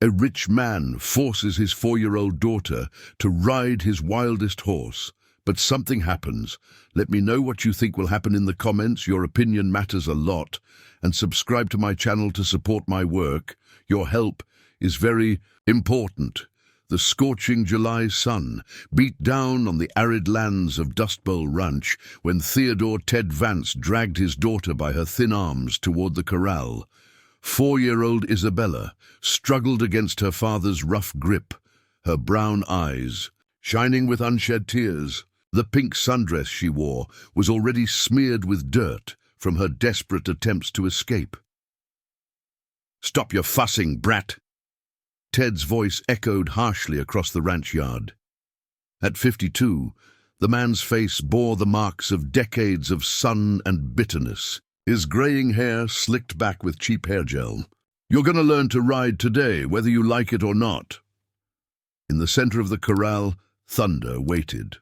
A rich man forces his 4-year-old daughter to ride his wildest horse, but something happens. Let me know what you think will happen in the comments. Your opinion matters a lot. And subscribe to my channel to support my work. Your help is very important. The scorching July sun beat down on the arid lands of Dust Bowl Ranch when Theodore Ted Vance dragged his daughter by her thin arms toward the corral. 4-year-old Isabella struggled against her father's rough grip, her brown eyes shining with unshed tears. The pink sundress she wore was already smeared with dirt from her desperate attempts to escape. "Stop your fussing, brat!" Ted's voice echoed harshly across the ranch yard. At 52, the man's face bore the marks of decades of sun and bitterness. His graying hair slicked back with cheap hair gel. "You're going to learn to ride today, whether you like it or not." In the center of the corral, Thunder waited.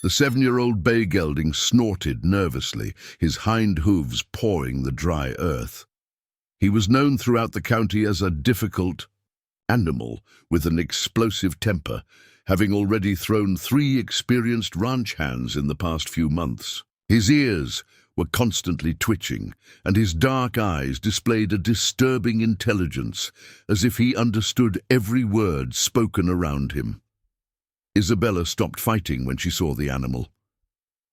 The 7-year-old bay gelding snorted nervously, his hind hooves pawing the dry earth. He was known throughout the county as a difficult animal with an explosive temper, having already thrown 3 experienced ranch hands in the past few months. His ears were constantly twitching, and his dark eyes displayed a disturbing intelligence, as if he understood every word spoken around him. Isabella stopped fighting when she saw the animal.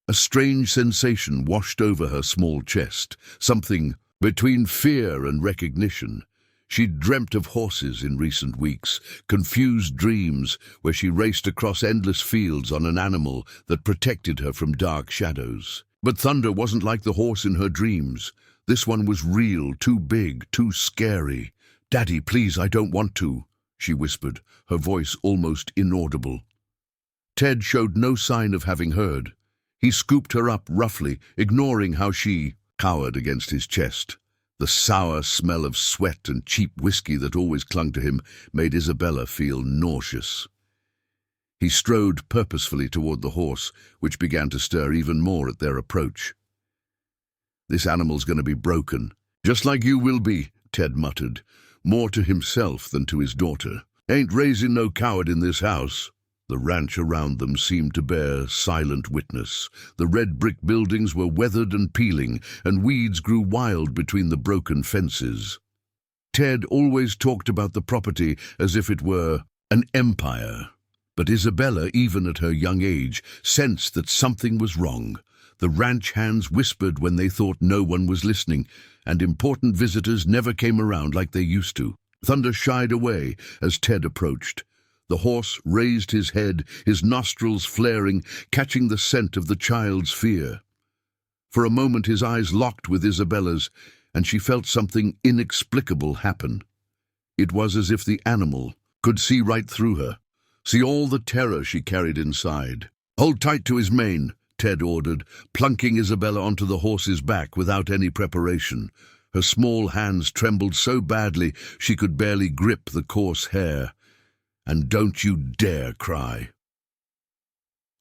A strange sensation washed over her small chest, something between fear and recognition. She'd dreamt of horses in recent weeks, confused dreams where she raced across endless fields on an animal that protected her from dark shadows. But Thunder wasn't like the horse in her dreams. This one was real, too big, too scary. "Daddy, please, I don't want to," she whispered, her voice almost inaudible. Ted showed no sign of having heard. He scooped her up roughly, ignoring how she cowered against his chest. The sour smell of sweat and cheap whiskey that always clung to him made Isabella feel nauseous. He strode purposefully toward the horse, which began to stir even more at their approach. "This animal's going to be broken, just like you will be," Ted muttered, more to himself than to his daughter. "Ain't raising no coward in this house." The ranch around them seemed to bear silent witness. The red brick buildings were weathered and peeling, and weeds grew wild between the broken fences. Ted always talked about the property as if it were an empire. But Isabella, even at her young age, sensed that something was wrong. The ranch hands whispered when they thought no one was listening, and important visitors never came around like they used to. Thunder shied away as Ted approached. The horse raised his head, his nostrils flaring, catching the scent of the child's fear. For a moment his eyes locked with Isabella's, and she felt something inexplicable happen. It was as if the animal could see right through her, see all the terror she carried inside. "Hold tight to his mane," Ted ordered, plunking Isabella onto the horse's back without any preparation. Her small hands trembled so badly she could barely grip the coarse hair. "And don't you dare cry."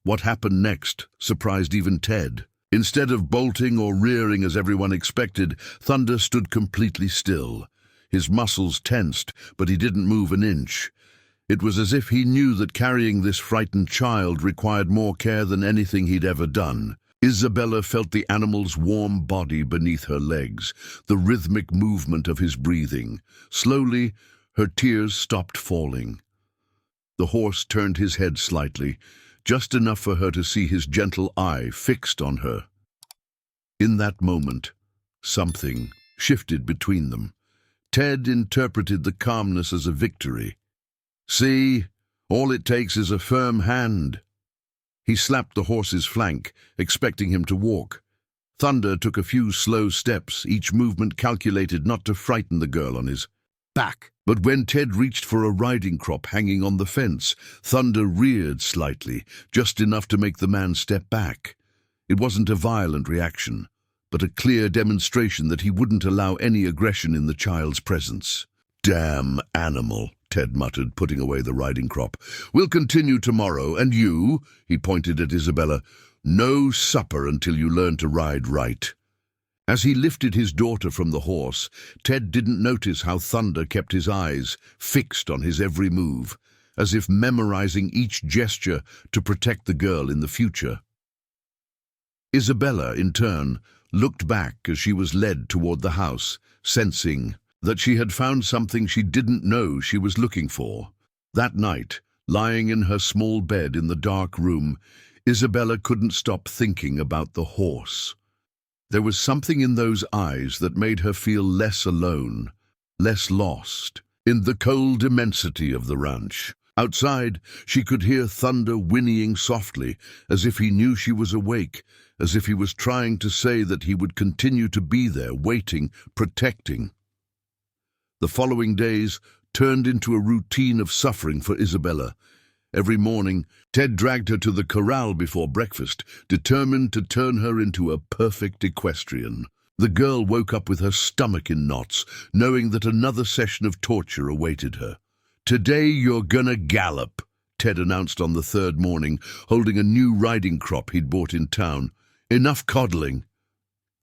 What happened next surprised even Ted. Instead of bolting or rearing as everyone expected, Thunder stood completely still. His muscles tensed, but he didn't move an inch. It was as if he knew that carrying this frightened child required more care than anything he'd ever done. Isabella felt the animal's warm body beneath her legs, the rhythmic movement of his breathing. Slowly, her tears stopped falling. The horse turned his head slightly, just enough for her to see his gentle eye fixed on her. In that moment, something shifted between them. Ted interpreted the calmness as a victory. "See, all it takes is a firm hand." He slapped the horse's flank, expecting him to walk. Thunder took a few slow steps, each movement calculated not to frighten the girl on his back. But when Ted reached for a riding crop hanging on the fence, Thunder reared slightly, just enough to make the man step back. It wasn't a violent reaction, but a clear demonstration that he wouldn't allow any aggression in the child's presence. "Damn animal," Ted muttered, putting away the riding crop. "We'll continue tomorrow, and you," he pointed at Isabella, "no supper until you learn to ride right." As he lifted his daughter from the horse, Ted didn't notice how Thunder kept his eyes fixed on his every move, as if memorizing each gesture to protect the girl in the future. Isabella, in turn, looked back as she was led toward the house, sensing that she had found something she didn't know she was looking for. That night, lying in her small bed in the dark room, Isabella couldn't stop thinking about the horse. There was something in those eyes that made her feel less alone, less lost, in the cold immensity of the ranch. Outside, she could hear Thunder whinnying softly, as if he knew she was awake, as if he was trying to say that he would continue to be there, waiting, protecting. The following days turned into a routine of suffering for Isabella. Every morning, Ted dragged her to the corral before breakfast, determined to turn her into a perfect equestrian. The girl woke up with her stomach in knots, knowing that another session of torture awaited her. "Today you're gonna gallop," Ted announced on the third morning, holding a new riding crop he'd bought in town. "Enough coddling."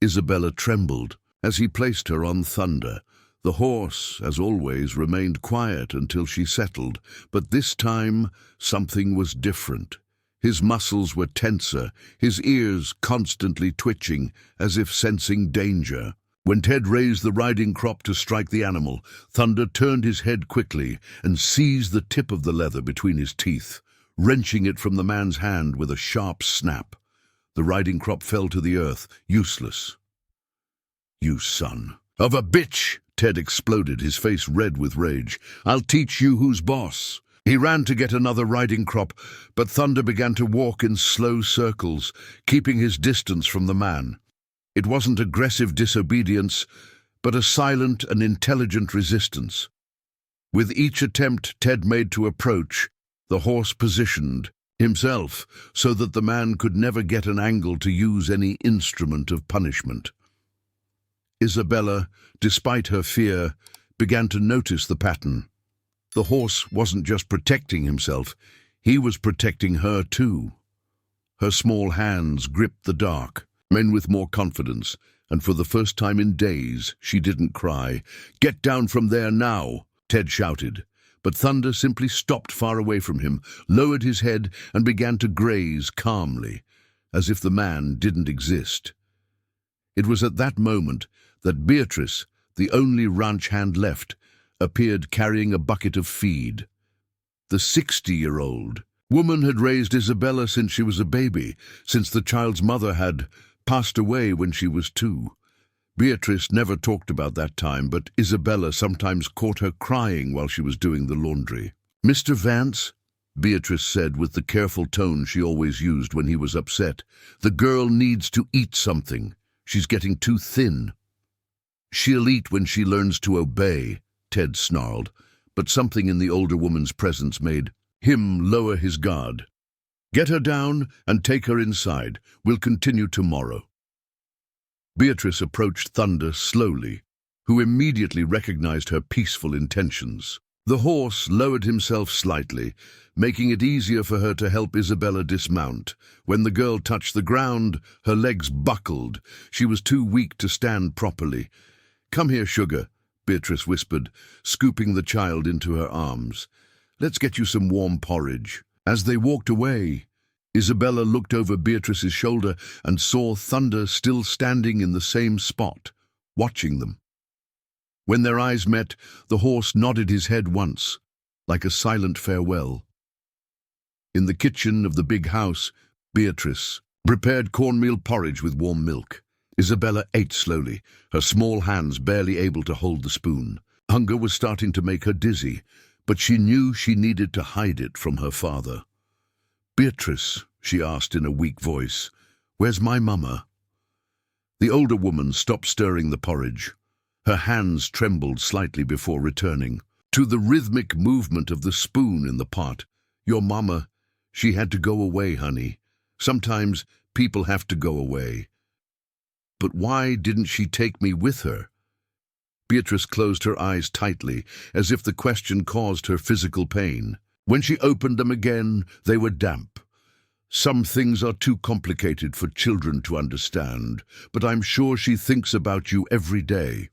Isabella trembled as he placed her on Thunder. The horse, as always, remained quiet until she settled, but this time something was different. His muscles were tenser, his ears constantly twitching, as if sensing danger. When Ted raised the riding crop to strike the animal, Thunder turned his head quickly and seized the tip of the leather between his teeth, wrenching it from the man's hand with a sharp snap. The riding crop fell to the earth, useless. "You son of a bitch!" Ted exploded, his face red with rage. "I'll teach you who's boss." He ran to get another riding crop, but Thunder began to walk in slow circles, keeping his distance from the man. It wasn't aggressive disobedience, but a silent and intelligent resistance. With each attempt Ted made to approach, the horse positioned himself so that the man could never get an angle to use any instrument of punishment. Isabella, despite her fear, began to notice the pattern. The horse wasn't just protecting himself, he was protecting her too. Her small hands gripped the dark, men with more confidence, and for the first time in days, she didn't cry. "Get down from there now," Ted shouted. But Thunder simply stopped far away from him, lowered his head, and began to graze calmly, as if the man didn't exist. It was at that moment that Beatrice, the only ranch hand left, appeared carrying a bucket of feed. The 60-year-old woman had raised Isabella since she was a baby, since the child's mother had passed away when she was 2. Beatrice never talked about that time, but Isabella sometimes caught her crying while she was doing the laundry. "Mr. Vance," Beatrice said with the careful tone she always used when he was upset, "the girl needs to eat something. She's getting too thin." "She'll eat when she learns to obey," Ted snarled, but something in the older woman's presence made him lower his guard. "Get her down and take her inside. We'll continue tomorrow." Beatrice approached Thunder slowly, who immediately recognized her peaceful intentions. The horse lowered himself slightly, making it easier for her to help Isabella dismount. When the girl touched the ground, her legs buckled. She was too weak to stand properly. "Come here, sugar," Beatrice whispered, scooping the child into her arms. "Let's get you some warm porridge." As they walked away, Isabella looked over Beatrice's shoulder and saw Thunder still standing in the same spot, watching them. When their eyes met, the horse nodded his head once, like a silent farewell. In the kitchen of the big house, Beatrice prepared cornmeal porridge with warm milk. Isabella ate slowly, her small hands barely able to hold the spoon. Hunger was starting to make her dizzy, but she knew she needed to hide it from her father. "Beatrice," she asked in a weak voice, "where's my mama?" The older woman stopped stirring the porridge. Her hands trembled slightly before returning to the rhythmic movement of the spoon in the pot. "Your mama, she had to go away, honey. Sometimes people have to go away." "But why didn't she take me with her?" Beatrice closed her eyes tightly, as if the question caused her physical pain. When she opened them again, they were damp. Some things are too complicated for children to understand, but I'm sure she thinks about you every day."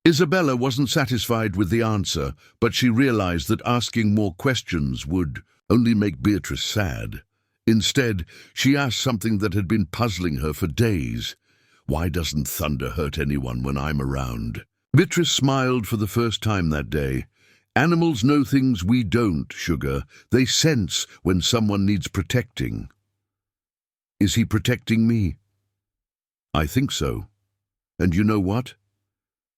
Isabella wasn't satisfied with the answer, but she realized that asking more questions would only make Beatrice sad. Instead, she asked something that had been puzzling her for days. "Why doesn't thunder hurt anyone when I'm around?" Beatrice smiled for the first time that day. "Animals know things we don't, Sugar. They sense when someone needs protecting." "Is he protecting me?" "I think so. And you know what?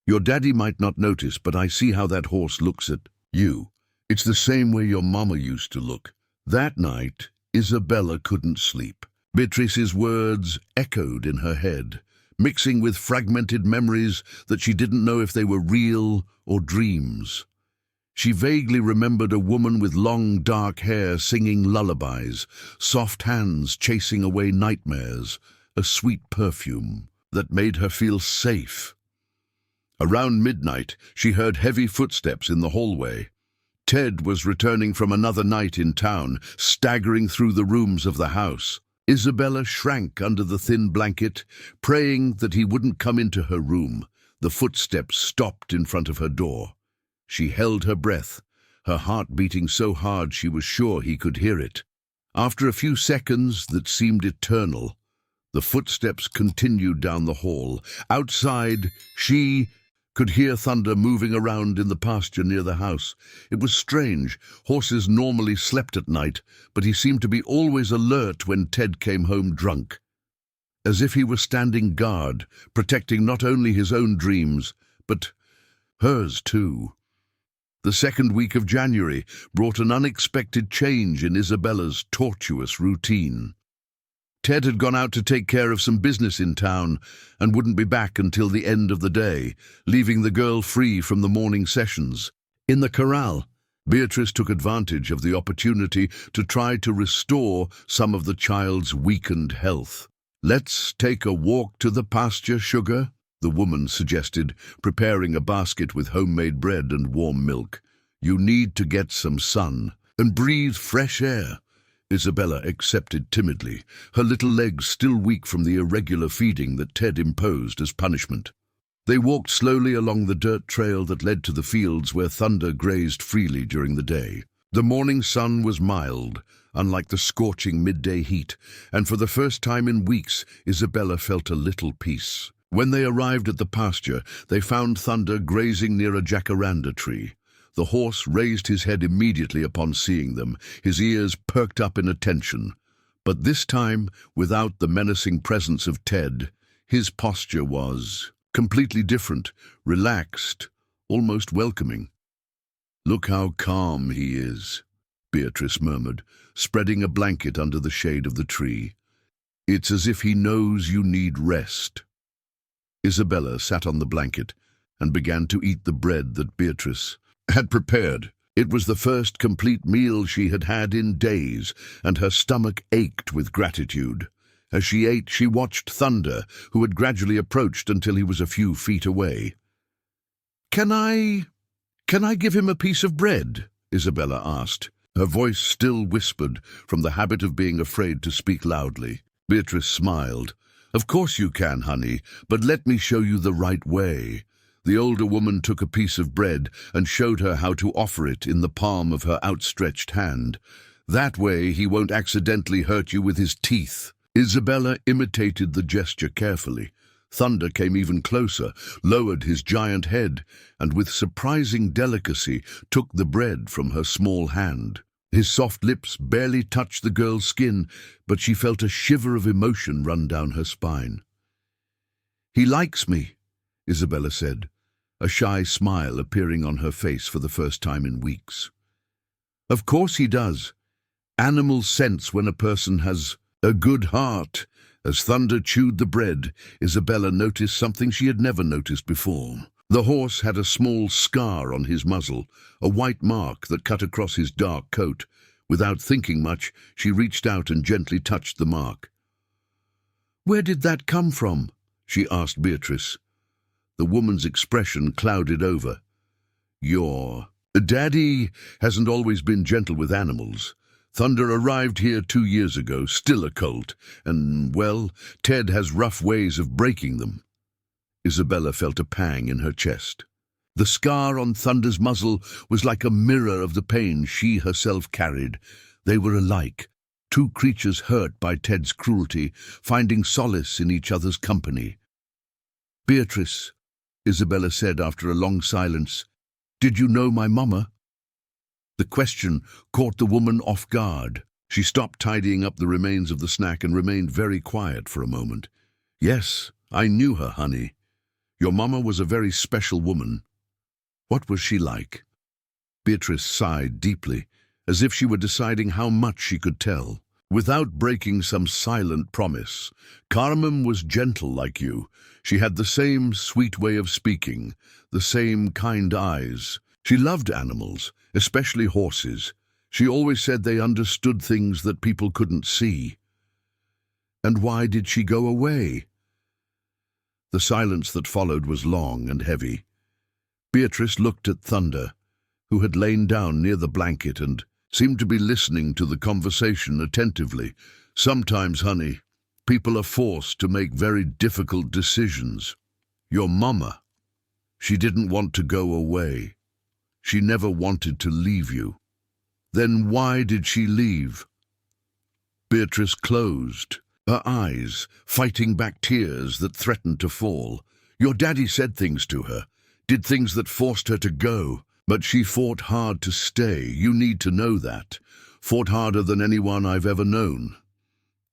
Your daddy might not notice, but I see how that horse looks at you. It's the same way your mama used to look." That night, Isabella couldn't sleep. Beatrice's words echoed in her head, mixing with fragmented memories that she didn't know if they were real or dreams. She vaguely remembered a woman with long, dark hair singing lullabies, soft hands chasing away nightmares, a sweet perfume that made her feel safe. Around midnight, she heard heavy footsteps in the hallway. Ted was returning from another night in town, staggering through the rooms of the house. Isabella shrank under the thin blanket, praying that he wouldn't come into her room. The footsteps stopped in front of her door. She held her breath, her heart beating so hard she was sure he could hear it. After a few seconds that seemed eternal, the footsteps continued down the hall. Outside, she could hear Thunder moving around in the pasture near the house. It was strange. Horses normally slept at night, but he seemed to be always alert when Ted came home drunk, as if he were standing guard, protecting not only his own dreams, but hers too. The second week of January brought an unexpected change in Isabella's tortuous routine. Ted had gone out to take care of some business in town and wouldn't be back until the end of the day, leaving the girl free from the morning sessions. In the corral, Beatrice took advantage of the opportunity to try to restore some of the child's weakened health. "Let's take a walk to the pasture, Sugar," the woman suggested, preparing a basket with homemade bread and warm milk. "You need to get some sun and breathe fresh air." Isabella accepted timidly, her little legs still weak from the irregular feeding that Ted imposed as punishment. They walked slowly along the dirt trail that led to the fields where Thunder grazed freely during the day. The morning sun was mild, unlike the scorching midday heat, and for the first time in weeks, Isabella felt a little peace. When they arrived at the pasture, they found Thunder grazing near a jacaranda tree. The horse raised his head immediately upon seeing them, his ears perked up in attention. But this time, without the menacing presence of Ted, his posture was completely different, relaxed, almost welcoming. "Look how calm he is," Beatrice murmured, spreading a blanket under the shade of the tree. "It's as if he knows you need rest." Isabella sat on the blanket and began to eat the bread that Beatrice had prepared. It was the first complete meal she had had in days, and her stomach ached with gratitude. As she ate, she watched Thunder, who had gradually approached until he was a few feet away. Can I give him a piece of bread?" Isabella asked, her voice still whispered from the habit of being afraid to speak loudly. Beatrice smiled. "Of course you can, honey, but let me show you the right way." The older woman took a piece of bread and showed her how to offer it in the palm of her outstretched hand. "That way he won't accidentally hurt you with his teeth." Isabella imitated the gesture carefully. Thunder came even closer, lowered his giant head, and with surprising delicacy took the bread from her small hand. His soft lips barely touched the girl's skin, but she felt a shiver of emotion run down her spine. "He likes me," Isabella said, a shy smile appearing on her face for the first time in weeks. "Of course he does. Animals sense when a person has a good heart." As Thunder chewed the bread, Isabella noticed something she had never noticed before. The horse had a small scar on his muzzle, a white mark that cut across his dark coat. Without thinking much, she reached out and gently touched the mark. "Where did that come from?" she asked Beatrice. The woman's expression clouded over. "Your Daddy hasn't always been gentle with animals. Thunder arrived here 2 years ago, still a colt, and, well, Ted has rough ways of breaking them. Isabella felt a pang in her chest. The scar on Thunder's muzzle was like a mirror of the pain she herself carried. They were alike, two creatures hurt by Ted's cruelty, finding solace in each other's company. "Beatrice," Isabella said after a long silence, "did you know my mama?" The question caught the woman off guard. She stopped tidying up the remains of the snack and remained very quiet for a moment. "Yes, I knew her, honey. Your mama was a very special woman." "What was she like?" Beatrice sighed deeply, as if she were deciding how much she could tell. "Without breaking some silent promise, Carmen was gentle like you. She had the same sweet way of speaking, the same kind eyes. She loved animals, especially horses. She always said they understood things that people couldn't see." "And why did she go away?" The silence that followed was long and heavy. Beatrice looked at Thunder, who had lain down near the blanket and seemed to be listening to the conversation attentively. "Sometimes, honey, people are forced to make very difficult decisions. Your mama, she didn't want to go away. She never wanted to leave you." "Then why did she leave?" Beatrice closed, her eyes fighting back tears that threatened to fall. "Your daddy said things to her, did things that forced her to go, but she fought hard to stay. You need to know that. Fought harder than anyone I've ever known."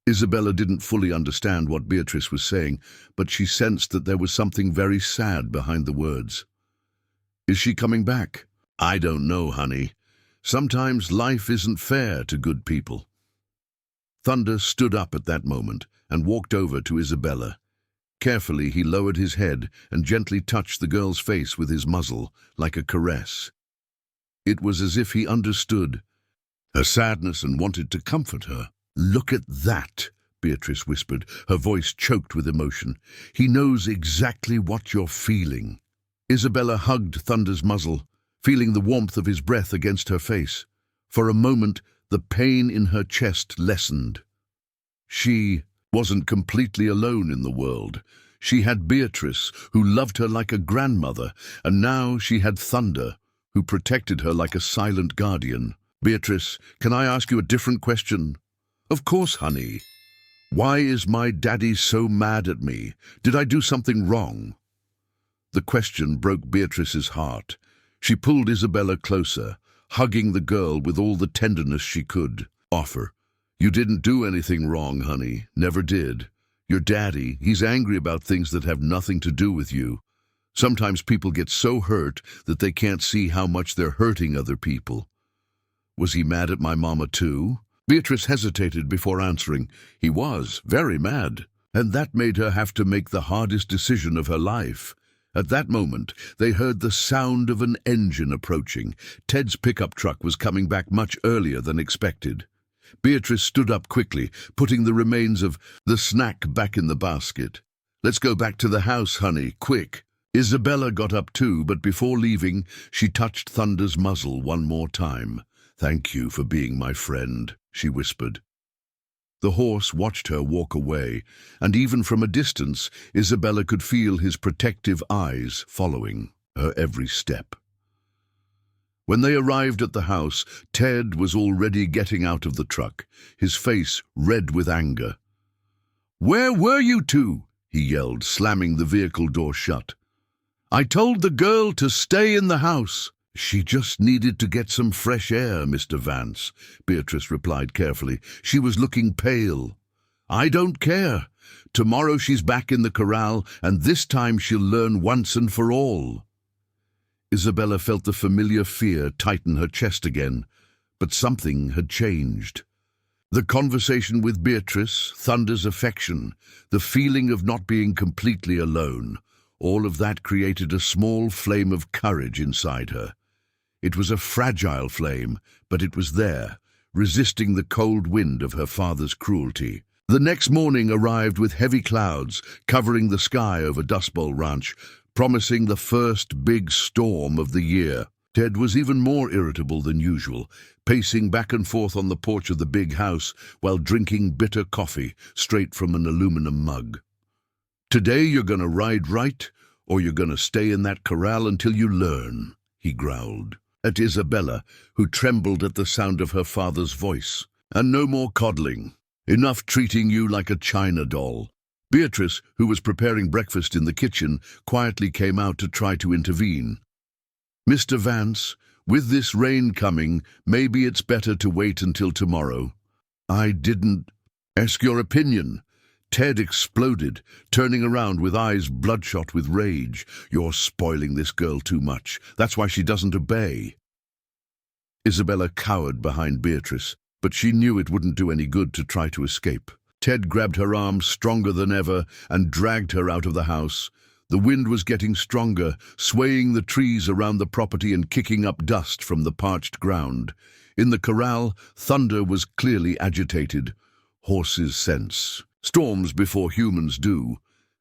Isabella didn't fully understand what Beatrice was saying, but she sensed that there was something very sad behind the words. "Is she coming back?" "I don't know, honey. Sometimes life isn't fair to good people." Thunder stood up at that moment and walked over to Isabella. Carefully, he lowered his head and gently touched the girl's face with his muzzle, like a caress. It was as if he understood her sadness and wanted to comfort her. "Look at that," Beatrice whispered, her voice choked with emotion. "He knows exactly what you're feeling." Isabella hugged Thunder's muzzle, feeling the warmth of his breath against her face. For a moment, the pain in her chest lessened. She wasn't completely alone in the world. She had Beatrice, who loved her like a grandmother, and now she had Thunder, who protected her like a silent guardian. "Beatrice, can I ask you a different question?" "Of course, honey." "Why is my daddy so mad at me? Did I do something wrong?" The question broke Beatrice's heart. She pulled Isabella closer, hugging the girl with all the tenderness she could offer. "You didn't do anything wrong, honey. Never did. Your daddy, he's angry about things that have nothing to do with you. Sometimes people get so hurt that they can't see how much they're hurting other people." "Was he mad at my mama too?" Beatrice hesitated before answering. "He was, very mad. And that made her have to make the hardest decision of her life." At that moment, they heard the sound of an engine approaching. Ted's pickup truck was coming back much earlier than expected. Beatrice stood up quickly, putting the remains of the snack back in the basket. "Let's go back to the house, honey, quick." Isabella got up too, but before leaving, she touched Thunder's muzzle one more time. "Thank you for being my friend," she whispered. The horse watched her walk away, and even from a distance, Isabella could feel his protective eyes following her every step. When they arrived at the house, Ted was already getting out of the truck, his face red with anger. "Where were you two?" he yelled, slamming the vehicle door shut. "I told the girl to stay in the house." "She just needed to get some fresh air, Mr. Vance," Beatrice replied carefully. "She was looking pale." "I don't care. Tomorrow she's back in the corral, and this time she'll learn once and for all." Isabella felt the familiar fear tighten her chest again, but something had changed. The conversation with Beatrice, Thunder's affection, the feeling of not being completely alone, all of that created a small flame of courage inside her. It was a fragile flame, but it was there, resisting the cold wind of her father's cruelty. The next morning arrived with heavy clouds covering the sky over Dust Bowl Ranch, promising the first big storm of the year. Ted was even more irritable than usual, pacing back and forth on the porch of the big house while drinking bitter coffee straight from an aluminum mug. "Today you're gonna ride right, or you're gonna stay in that corral until you learn," he growled at Isabella, who trembled at the sound of her father's voice. "And no more coddling. Enough treating you like a china doll." Beatrice, who was preparing breakfast in the kitchen, quietly came out to try to intervene. "Mr. Vance, with this rain coming, maybe it's better to wait until tomorrow." "I didn't ask your opinion." Ted exploded, turning around with eyes bloodshot with rage. "You're spoiling this girl too much. That's why she doesn't obey." Isabella cowered behind Beatrice, but she knew it wouldn't do any good to try to escape. Ted grabbed her arm stronger than ever and dragged her out of the house. The wind was getting stronger, swaying the trees around the property and kicking up dust from the parched ground. In the corral, Thunder was clearly agitated. Horses sense storms before humans do,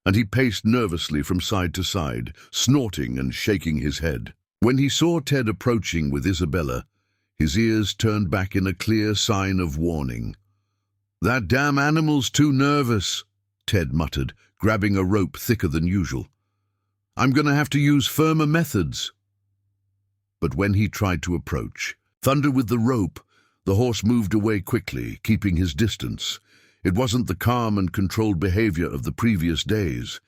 and he paced nervously from side to side, snorting and shaking his head. When he saw Ted approaching with Isabella, his ears turned back in a clear sign of warning. "That damn animal's too nervous," Ted muttered, grabbing a rope thicker than usual. "I'm going to have to use firmer methods." But when he tried to approach Thunder with the rope, the horse moved away quickly, keeping his distance. It wasn't the calm and controlled behavior of the previous days.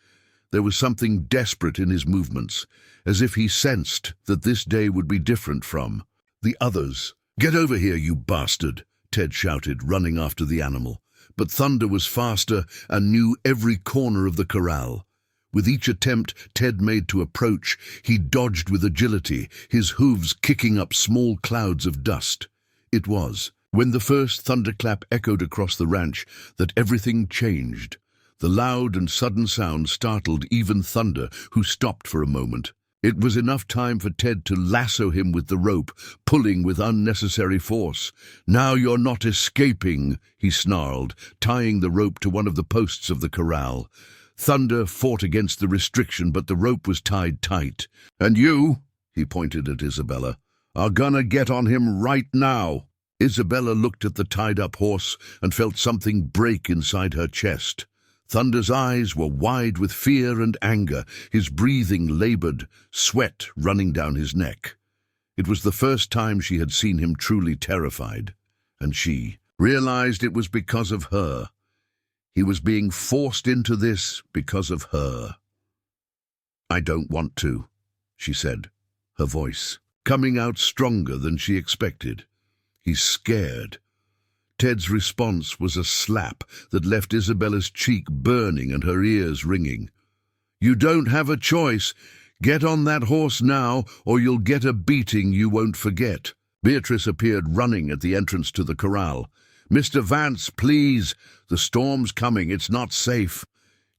There was something desperate in his movements, as if he sensed that this day would be different from the others. "Get over here, you bastard!" Ted shouted, running after the animal. But Thunder was faster and knew every corner of the corral. With each attempt Ted made to approach, he dodged with agility, his hooves kicking up small clouds of dust. It was when the first thunderclap echoed across the ranch that everything changed. The loud and sudden sound startled even Thunder, who stopped for a moment. It was enough time for Ted to lasso him with the rope, pulling with unnecessary force. "Now you're not escaping," he snarled, tying the rope to one of the posts of the corral. Thunder fought against the restriction, but the rope was tied tight. "And you," he pointed at Isabella, "are gonna get on him right now." Isabella looked at the tied-up horse and felt something break inside her chest. Thunder's eyes were wide with fear and anger, his breathing labored, sweat running down his neck. It was the first time she had seen him truly terrified, and she realized it was because of her. He was being forced into this because of her. "I don't want to," she said, her voice coming out stronger than she expected. "He's scared." Ted's response was a slap that left Isabella's cheek burning and her ears ringing. "You don't have a choice. Get on that horse now, or you'll get a beating you won't forget." Beatrice appeared running at the entrance to the corral. "Mr. Vance, please. The storm's coming. It's not safe."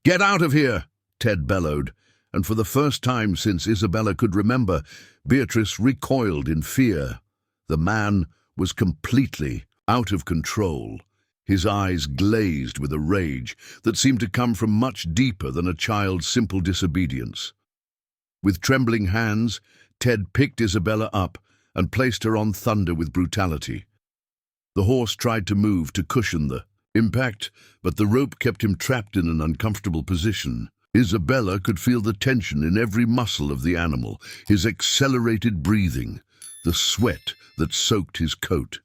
"Get out of here!" Ted bellowed, and for the first time since Isabella could remember, Beatrice recoiled in fear. The man was completely out of control, his eyes glazed with a rage that seemed to come from much deeper than a child's simple disobedience. With trembling hands, Ted picked Isabella up and placed her on Thunder with brutality. The horse tried to move to cushion the impact, but the rope kept him trapped in an uncomfortable position. Isabella could feel the tension in every muscle of the animal, his accelerated breathing, the sweat that soaked his coat.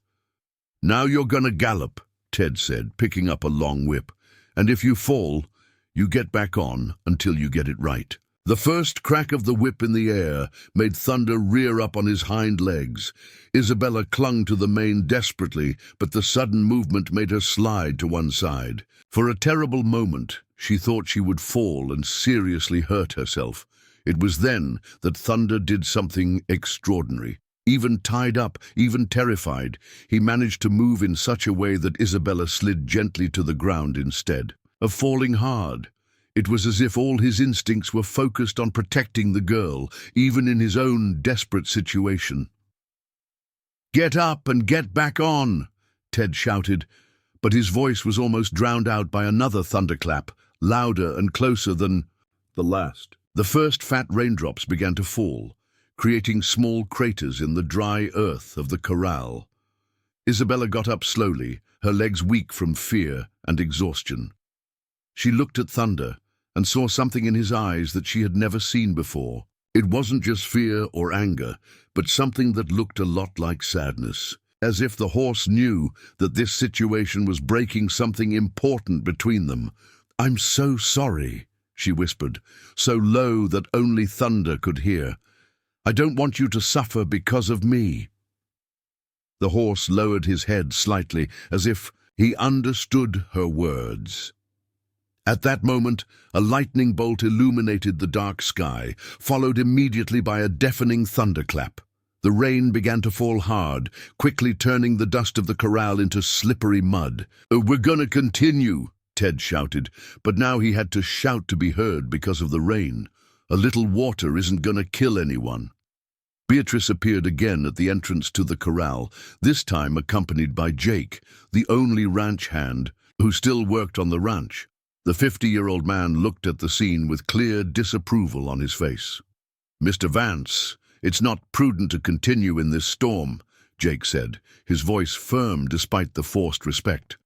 "Now you're gonna gallop," Ted said, picking up a long whip. "And if you fall, you get back on until you get it right." The first crack of the whip in the air made Thunder rear up on his hind legs. Isabella clung to the mane desperately, but the sudden movement made her slide to one side. For a terrible moment, she thought she would fall and seriously hurt herself. It was then that Thunder did something extraordinary. Even tied up, even terrified, he managed to move in such a way that Isabella slid gently to the ground instead of falling hard. It was as if all his instincts were focused on protecting the girl, even in his own desperate situation. "Get up and get back on," Ted shouted, but his voice was almost drowned out by another thunderclap, louder and closer than the last. The first fat raindrops began to fall, creating small craters in the dry earth of the corral. Isabella got up slowly, her legs weak from fear and exhaustion. She looked at Thunder and saw something in his eyes that she had never seen before. It wasn't just fear or anger, but something that looked a lot like sadness, as if the horse knew that this situation was breaking something important between them. "I'm so sorry," she whispered, so low that only Thunder could hear. "I don't want you to suffer because of me." The horse lowered his head slightly, as if he understood her words. At that moment, a lightning bolt illuminated the dark sky, followed immediately by a deafening thunderclap. The rain began to fall hard, quickly turning the dust of the corral into slippery mud. "We're gonna continue," Ted shouted, but now he had to shout to be heard because of the rain. "A little water isn't gonna kill anyone." Beatrice appeared again at the entrance to the corral, this time accompanied by Jake, the only ranch hand who still worked on the ranch. The 50-year-old man looked at the scene with clear disapproval on his face. "Mr. Vance, it's not prudent to continue in this storm," Jake said, his voice firm despite the forced respect.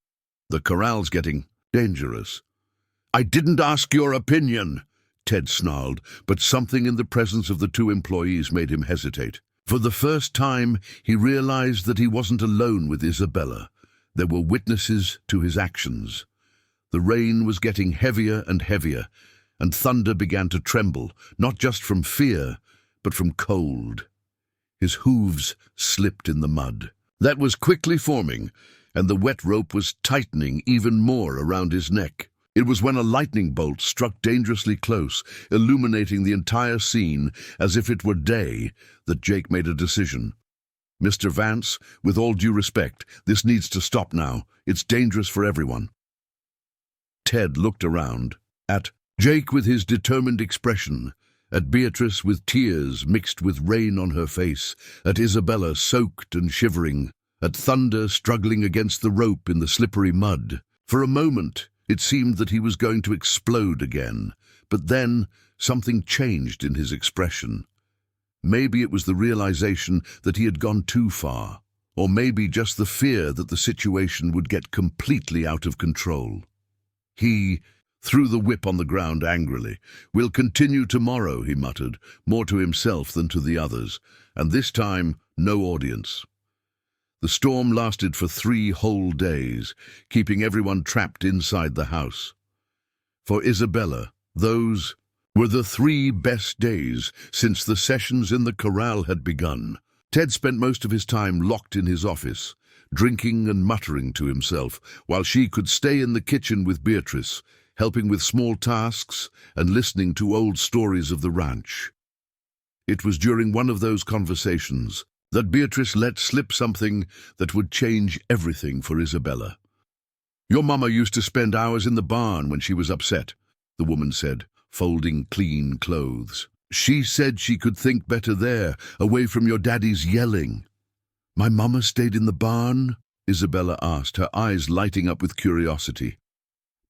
"The corral's getting dangerous." "I didn't ask your opinion," Ted snarled, but something in the presence of the two employees made him hesitate. For the first time, he realized that he wasn't alone with Isabella. There were witnesses to his actions. The rain was getting heavier and heavier, and Thunder began to tremble, not just from fear, but from cold. His hooves slipped in the mud. That was quickly forming, and the wet rope was tightening even more around his neck. It was when a lightning bolt struck dangerously close, illuminating the entire scene as if it were day, that Jake made a decision. "Mr. Vance, with all due respect, this needs to stop now. It's dangerous for everyone." Ted looked around, at Jake with his determined expression, at Beatrice with tears mixed with rain on her face, at Isabella soaked and shivering, at Thunder struggling against the rope in the slippery mud. For a moment, it seemed that he was going to explode again, but then something changed in his expression. Maybe it was the realization that he had gone too far, or maybe just the fear that the situation would get completely out of control. He threw the whip on the ground angrily. "We'll continue tomorrow," he muttered, more to himself than to the others, and this time no audience. The storm lasted for 3 whole days, keeping everyone trapped inside the house. For Isabella, those were the 3 best days since the sessions in the corral had begun. Ted spent most of his time locked in his office, drinking and muttering to himself, while she could stay in the kitchen with Beatrice, helping with small tasks and listening to old stories of the ranch. It was during one of those conversations that Beatrice let slip something that would change everything for Isabella. "Your mama used to spend hours in the barn when she was upset," the woman said, folding clean clothes. "She said she could think better there, away from your daddy's yelling." "My mama stayed in the barn?" Isabella asked, her eyes lighting up with curiosity.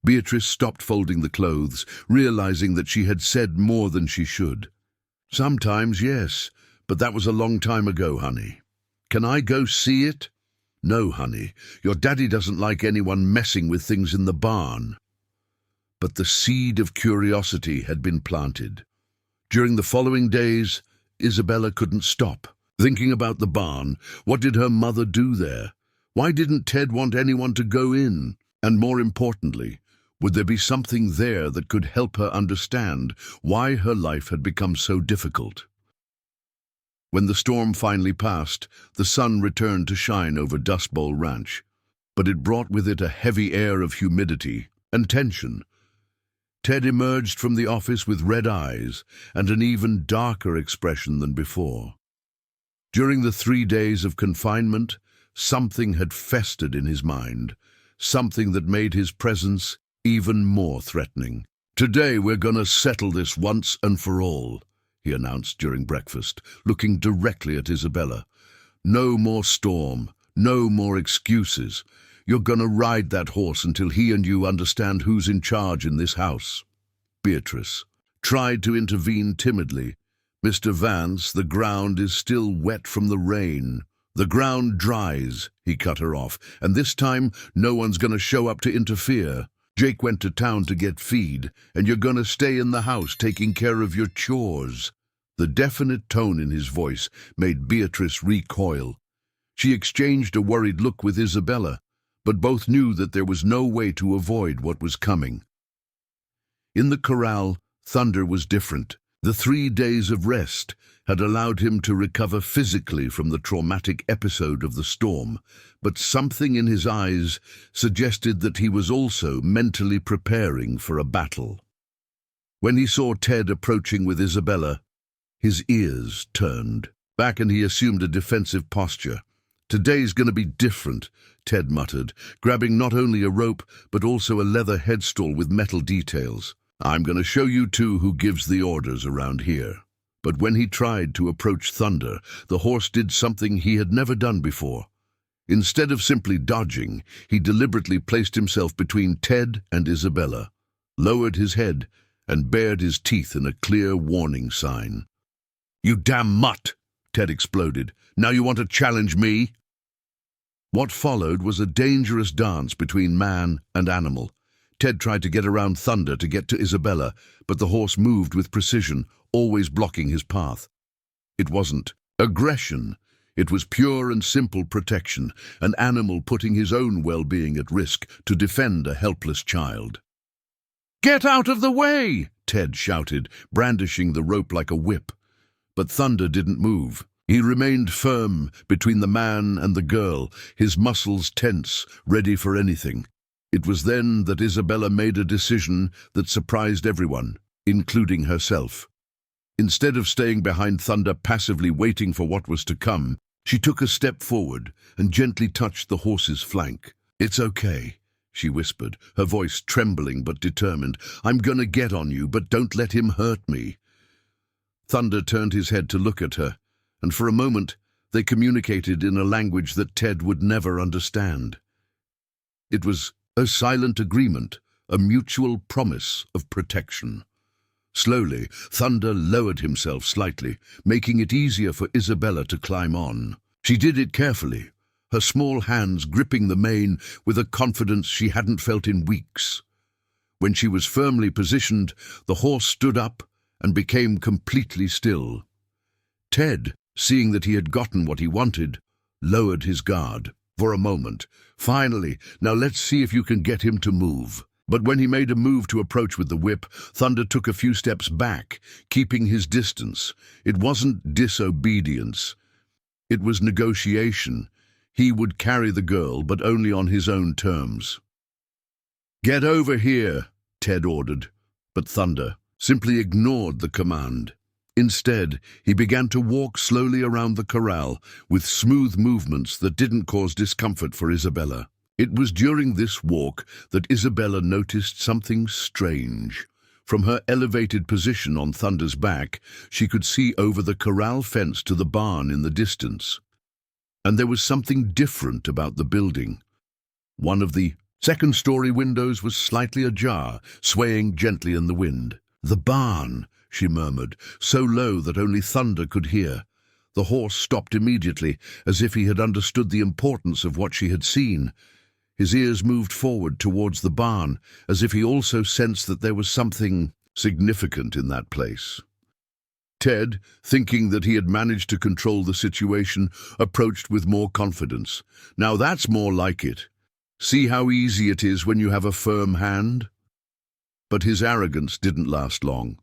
Beatrice stopped folding the clothes, realizing that she had said more than she should. "Sometimes, yes, but that was a long time ago, honey. Can I go see it?" "No, honey, your daddy doesn't like anyone messing with things in the barn." But the seed of curiosity had been planted. During the following days, Isabella couldn't stop thinking about the barn. What did her mother do there? Why didn't Ted want anyone to go in? And more importantly, would there be something there that could help her understand why her life had become so difficult? When the storm finally passed, the sun returned to shine over Dust Bowl Ranch, but it brought with it a heavy air of humidity and tension. Ted emerged from the office with red eyes and an even darker expression than before. During the 3 days of confinement, something had festered in his mind, something that made his presence even more threatening. "Today we're gonna settle this once and for all," he announced during breakfast, looking directly at Isabella. "No more storm, no more excuses. You're gonna ride that horse until he and you understand who's in charge in this house." Beatrice tried to intervene timidly, "Mr. Vance, the ground is still wet from the rain. The ground dries," he cut her off, "and this time no one's going to show up to interfere. Jake went to town to get feed, and you're going to stay in the house taking care of your chores." The definite tone in his voice made Beatrice recoil. She exchanged a worried look with Isabella, but both knew that there was no way to avoid what was coming. In the corral, Thunder was different. The 3 days of rest had allowed him to recover physically from the traumatic episode of the storm, but something in his eyes suggested that he was also mentally preparing for a battle. When he saw Ted approaching with Isabella, his ears turned back and he assumed a defensive posture. "Today's going to be different," Ted muttered, grabbing not only a rope but also a leather headstall with metal details. "I'm going to show you two who gives the orders around here." But when he tried to approach Thunder, the horse did something he had never done before. Instead of simply dodging, he deliberately placed himself between Ted and Isabella, lowered his head, and bared his teeth in a clear warning sign. "You damn mutt!" Ted exploded. "Now you want to challenge me?" What followed was a dangerous dance between man and animal. Ted tried to get around Thunder to get to Isabella, but the horse moved with precision, always blocking his path. It wasn't aggression. It was pure and simple protection, an animal putting his own well-being at risk to defend a helpless child. "Get out of the way!" Ted shouted, brandishing the rope like a whip. But Thunder didn't move. He remained firm between the man and the girl, his muscles tense, ready for anything. It was then that Isabella made a decision that surprised everyone, including herself. Instead of staying behind Thunder passively waiting for what was to come, she took a step forward and gently touched the horse's flank. "It's okay," she whispered, her voice trembling but determined. "I'm gonna get on you, but don't let him hurt me." Thunder turned his head to look at her, and for a moment they communicated in a language that Ted would never understand. It was a silent agreement, a mutual promise of protection. Slowly, Thunder lowered himself slightly, making it easier for Isabella to climb on. She did it carefully, her small hands gripping the mane with a confidence she hadn't felt in weeks. When she was firmly positioned, the horse stood up and became completely still. Ted, seeing that he had gotten what he wanted, lowered his guard. For a moment. "Finally, now let's see if you can get him to move." But when he made a move to approach with the whip, Thunder took a few steps back, keeping his distance. It wasn't disobedience. It was negotiation. He would carry the girl, but only on his own terms. "Get over here," Ted ordered, but Thunder simply ignored the command. Instead, he began to walk slowly around the corral with smooth movements that didn't cause discomfort for Isabella. It was during this walk that Isabella noticed something strange. From her elevated position on Thunder's back, she could see over the corral fence to the barn in the distance. And there was something different about the building. One of the second-story windows was slightly ajar, swaying gently in the wind. "The barn," she murmured, so low that only Thunder could hear. The horse stopped immediately, as if he had understood the importance of what she had seen. His ears moved forward towards the barn, as if he also sensed that there was something significant in that place. Ted, thinking that he had managed to control the situation, approached with more confidence. "Now that's more like it. See how easy it is when you have a firm hand?" But his arrogance didn't last long.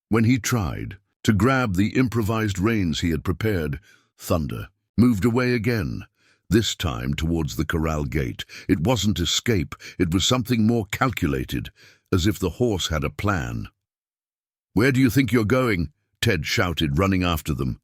When he tried to grab the improvised reins he had prepared, Thunder moved away again, this time towards the corral gate. It wasn't escape, it was something more calculated, as if the horse had a plan. "Where do you think you're going?" Ted shouted, running after them.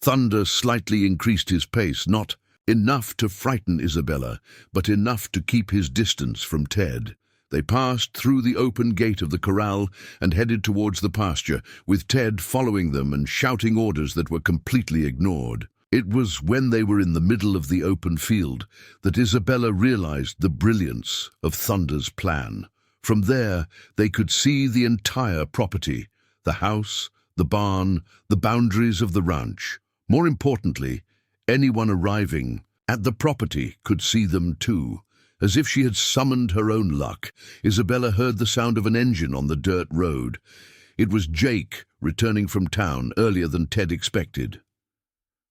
Thunder slightly increased his pace, not enough to frighten Isabella, but enough to keep his distance from Ted. They passed through the open gate of the corral and headed towards the pasture, with Ted following them and shouting orders that were completely ignored. It was when they were in the middle of the open field that Isabella realized the brilliance of Thunder's plan. From there, they could see the entire property, the house, the barn, the boundaries of the ranch. More importantly, anyone arriving at the property could see them too. As if she had summoned her own luck, Isabella heard the sound of an engine on the dirt road. It was Jake returning from town earlier than Ted expected.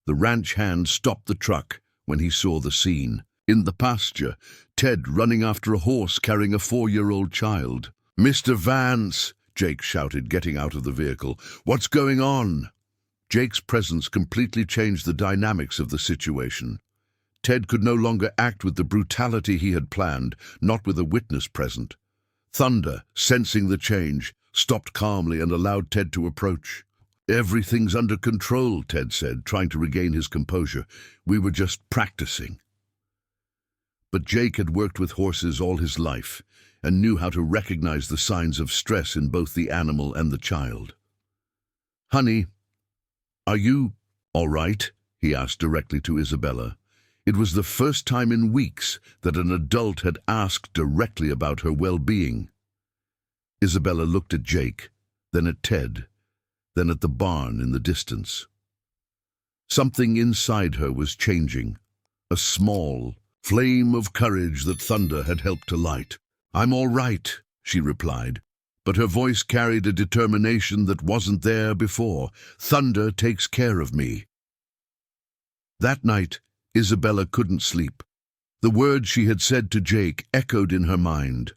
The ranch hand stopped the truck when he saw the scene. In the pasture, Ted running after a horse carrying a 4-year-old child. "Mr. Vance!" Jake shouted, getting out of the vehicle. "What's going on?" Jake's presence completely changed the dynamics of the situation. Ted could no longer act with the brutality he had planned, not with a witness present. Thunder, sensing the change, stopped calmly and allowed Ted to approach. "Everything's under control," Ted said, trying to regain his composure. "We were just practicing." But Jake had worked with horses all his life and knew how to recognize the signs of stress in both the animal and the child. "Honey, are you all right?" he asked directly to Isabella. It was the first time in weeks that an adult had asked directly about her well-being. Isabella looked at Jake, then at Ted, then at the barn in the distance. Something inside her was changing, a small flame of courage that thunder had helped to light. "I'm all right," she replied, but her voice carried a determination that wasn't there before. "Thunder takes care of me." That night, Isabella couldn't sleep. The words she had said to Jake echoed in her mind.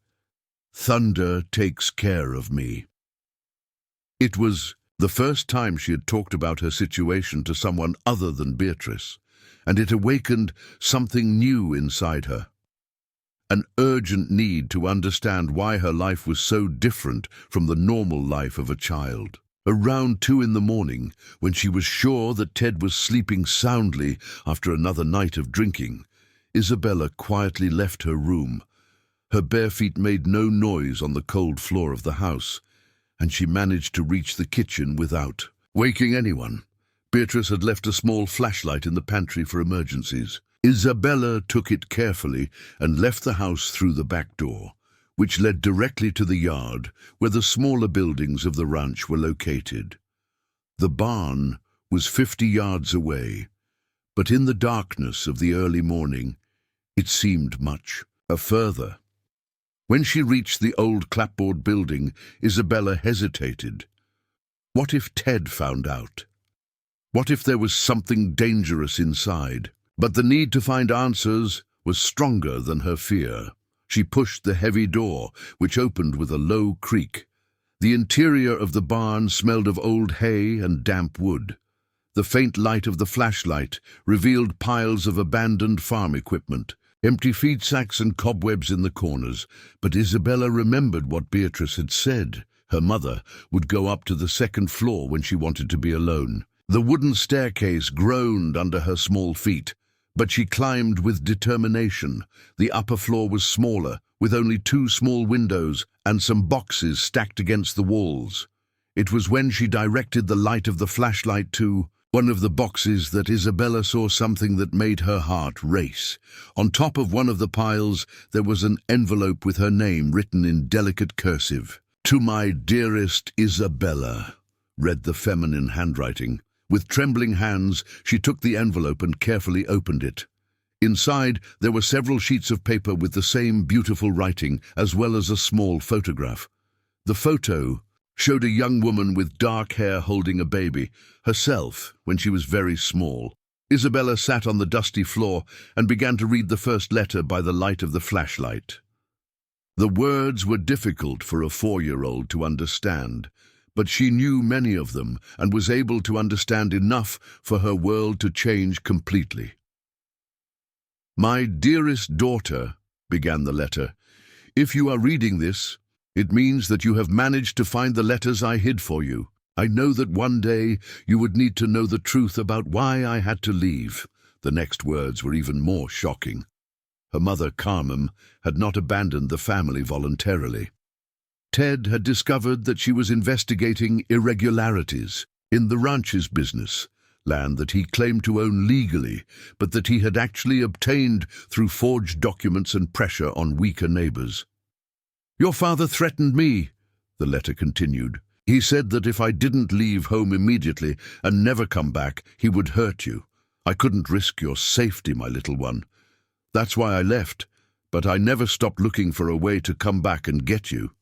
"Thunder takes care of me." It was the first time she had talked about her situation to someone other than Beatrice, and it awakened something new inside her. An urgent need to understand why her life was so different from the normal life of a child. Around 2 in the morning, when she was sure that Ted was sleeping soundly after another night of drinking, Isabella quietly left her room. Her bare feet made no noise on the cold floor of the house, and she managed to reach the kitchen without waking anyone. Beatrice had left a small flashlight in the pantry for emergencies. Isabella took it carefully and left the house through the back door, which led directly to the yard where the smaller buildings of the ranch were located. The barn was 50 yards away, but in the darkness of the early morning, it seemed much further. When she reached the old clapboard building, Isabella hesitated. What if Ted found out? What if there was something dangerous inside? But the need to find answers was stronger than her fear. She pushed the heavy door, which opened with a low creak. The interior of the barn smelled of old hay and damp wood. The faint light of the flashlight revealed piles of abandoned farm equipment, empty feed sacks and cobwebs in the corners. But Isabella remembered what Beatrice had said. Her mother would go up to the second floor when she wanted to be alone. The wooden staircase groaned under her small feet, but she climbed with determination. The upper floor was smaller, with only 2 small windows and some boxes stacked against the walls. It was when she directed the light of the flashlight to one of the boxes that Isabella saw something that made her heart race. On top of one of the piles, there was an envelope with her name written in delicate cursive. "To my dearest Isabella," read the feminine handwriting. With trembling hands, she took the envelope and carefully opened it. Inside, there were several sheets of paper with the same beautiful writing, as well as a small photograph. The photo showed a young woman with dark hair holding a baby, herself when she was very small. Isabella sat on the dusty floor and began to read the first letter by the light of the flashlight. The words were difficult for a 4-year-old to understand, but she knew many of them and was able to understand enough for her world to change completely. "My dearest daughter," began the letter, "if you are reading this, it means that you have managed to find the letters I hid for you. I know that one day you would need to know the truth about why I had to leave." The next words were even more shocking. Her mother, Carmen, had not abandoned the family voluntarily. Ted had discovered that she was investigating irregularities in the ranch's business, land that he claimed to own legally, but that he had actually obtained through forged documents and pressure on weaker neighbors. "Your father threatened me," the letter continued. He said that if I didn't leave home immediately and never come back, he would hurt you. I couldn't risk your safety, my little one. That's why I left, but I never stopped looking for a way to come back and get you."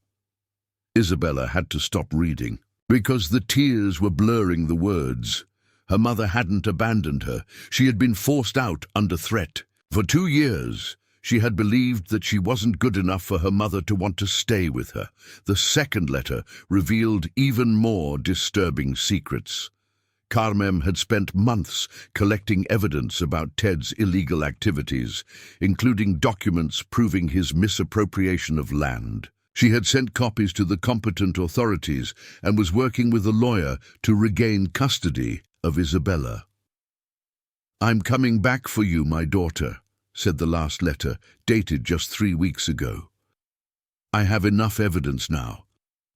Isabella had to stop reading, because the tears were blurring the words. Her mother hadn't abandoned her. She had been forced out under threat. For 2 years, she had believed that she wasn't good enough for her mother to want to stay with her. The second letter revealed even more disturbing secrets. Carmem had spent months collecting evidence about Ted's illegal activities, including documents proving his misappropriation of land. She had sent copies to the competent authorities and was working with a lawyer to regain custody of Isabella. "I'm coming back for you, my daughter," said the last letter, dated just 3 weeks ago. "I have enough evidence now.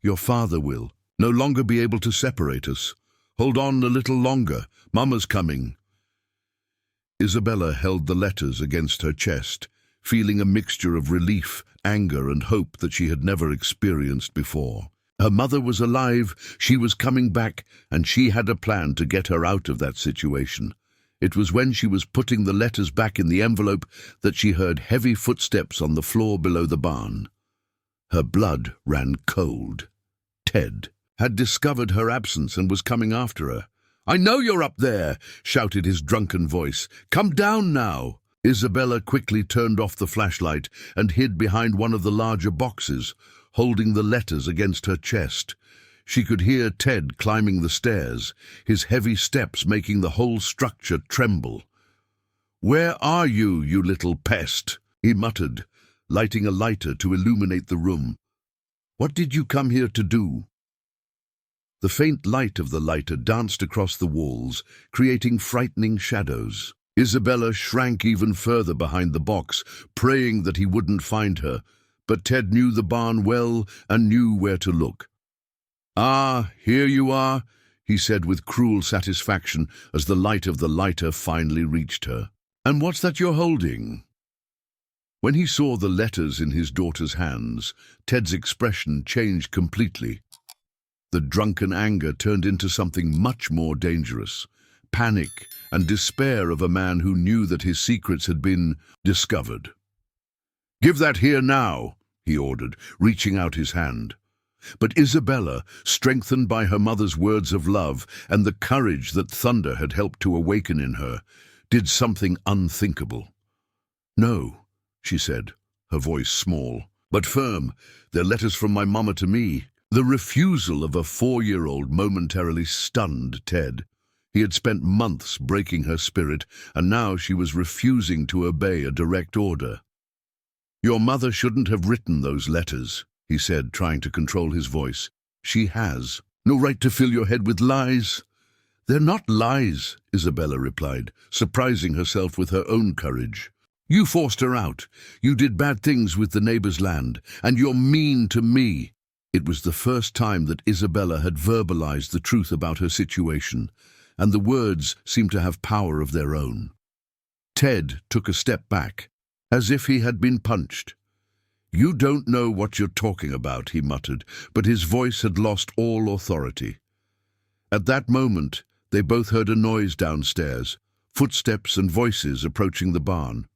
Your father will no longer be able to separate us. Hold on a little longer. Mama's coming." Isabella held the letters against her chest, feeling a mixture of relief, anger, and hope that she had never experienced before. Her mother was alive, she was coming back, and she had a plan to get her out of that situation. It was when she was putting the letters back in the envelope that she heard heavy footsteps on the floor below the barn. Her blood ran cold. Ted had discovered her absence and was coming after her. "I know you're up there," shouted his drunken voice. "Come down now." Isabella quickly turned off the flashlight and hid behind one of the larger boxes, holding the letters against her chest. She could hear Ted climbing the stairs, his heavy steps making the whole structure tremble. "Where are you, you little pest?" he muttered, lighting a lighter to illuminate the room. "What did you come here to do?" The faint light of the lighter danced across the walls, creating frightening shadows. Isabella shrank even further behind the box, praying that he wouldn't find her, but Ted knew the barn well and knew where to look. "Ah, here you are," he said with cruel satisfaction as the light of the lighter finally reached her. "And what's that you're holding?" When he saw the letters in his daughter's hands, Ted's expression changed completely. The drunken anger turned into something much more dangerous. Panic and despair of a man who knew that his secrets had been discovered. "Give that here now," he ordered, reaching out his hand. But Isabella, strengthened by her mother's words of love and the courage that thunder had helped to awaken in her, did something unthinkable. "No," she said, her voice small, but firm. "They're letters from my mama to me." The refusal of a 4-year-old momentarily stunned Ted. He had spent months breaking her spirit, and now she was refusing to obey a direct order. "Your mother shouldn't have written those letters," he said, trying to control his voice. "She has no right to fill your head with lies." "They're not lies," Isabella replied, surprising herself with her own courage. "You forced her out. You did bad things with the neighbor's land, and you're mean to me." It was the first time that Isabella had verbalized the truth about her situation, and the words seemed to have power of their own. Ted took a step back, as if he had been punched. "You don't know what you're talking about," he muttered, but his voice had lost all authority. At that moment, they both heard a noise downstairs, footsteps and voices approaching the barn.